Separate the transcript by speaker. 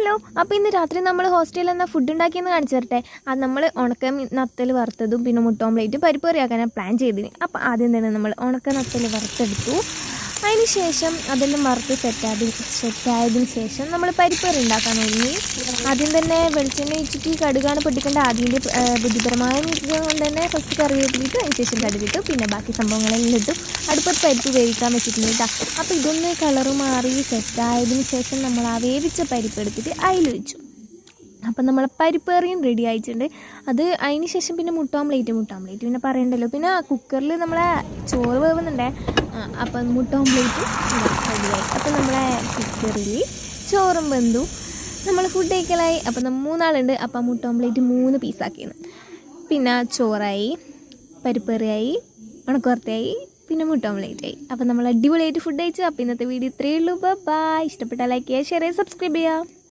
Speaker 1: Hello, അപ്പോൾ ഇന്ന് രാത്രി നമ്മൾ ഹോസ്റ്റലിൽ എന്നാൽ ഫുഡ് ഉണ്ടാക്കിയെന്ന് കാണിച്ചു തരട്ടെ. അത് നമ്മൾ ഉണക്ക നത്തൽ വറുത്തതും പിന്നെ മുട്ട ഓംലേറ്റ് പരിപ്പ് കറിയാക്കാനാണ് പ്ലാൻ ചെയ്തത്. അപ്പോൾ ആദ്യം തന്നെ നമ്മൾ ഉണക്ക നത്തൽ വറുത്തെടുത്തു. അതിന് ശേഷം അതെല്ലാം വറുത്ത് സെറ്റായതിന് ശേഷം നമ്മൾ പരിപ്പ് കറി ഉണ്ടാക്കാൻ തുടങ്ങി. ആദ്യം തന്നെ വെളിച്ചെണ്ണ വെച്ചിട്ട് കടുകാണ് പൊട്ടിക്കേണ്ട. അതിൻ്റെ ബുദ്ധിപരമായ മിശ്രണം കൊണ്ട് തന്നെ ഫസ്റ്റ് കറിവേപ്പിലിട്ടു, അതിന് ശേഷം കടുകിട്ടു, പിന്നെ ബാക്കി സംഭവങ്ങളെല്ലാം ഇട്ടു. അടുപ്പത്ത് പരിപ്പ് വേവിക്കാൻ വെച്ചിട്ടുണ്ട് കേട്ടോ. അപ്പോൾ ഇതൊന്ന് കളറ് മാറി സെറ്റായതിന് ശേഷം നമ്മൾ ആ വേവിച്ച പരിപ്പ് എടുത്തിട്ട് അതിൽ വെച്ചു. അപ്പം നമ്മളെ പരിപ്പ് കറിയും റെഡി ആയിട്ടുണ്ട്. അതിന് ശേഷം പിന്നെ മുട്ട ഓംലേറ്റ് പിന്നെ പറയണ്ടല്ലോ. പിന്നെ കുക്കറിൽ നമ്മളെ ചോറ് വേവുന്നുണ്ടേ. അപ്പം മുട്ട ഓംലേറ്റ് റെഡിയായി. അപ്പം നമ്മളെ കുക്കറിൽ ചോറും വെന്തു, നമ്മൾ ഫുഡ് കഴിക്കലായി. അപ്പം നമ്മൾ 3 ആളുണ്ട്. അപ്പം മുട്ട ഓംലേറ്റ് 3 പീസാക്കിയാണ്. പിന്നെ ചോറായി, പരിപ്പ് കറിയായി, ഉണക്കവറുത്തയായി, പിന്നെ മുട്ട ഓംലേറ്റായി. അപ്പം നമ്മൾ അടിപൊളിയായിട്ട് ഫുഡ് കഴിച്ചു. അപ്പോൾ ഇന്നത്തെ വീഡിയോ ഇത്രയേ ഉള്ളൂ. ബൈ. ഇഷ്ടപ്പെട്ടാൽ ലൈക്ക് ചെയ്യുക, ഷെയർ ചെയ്യുക, സബ്സ്ക്രൈബ് ചെയ്യുക.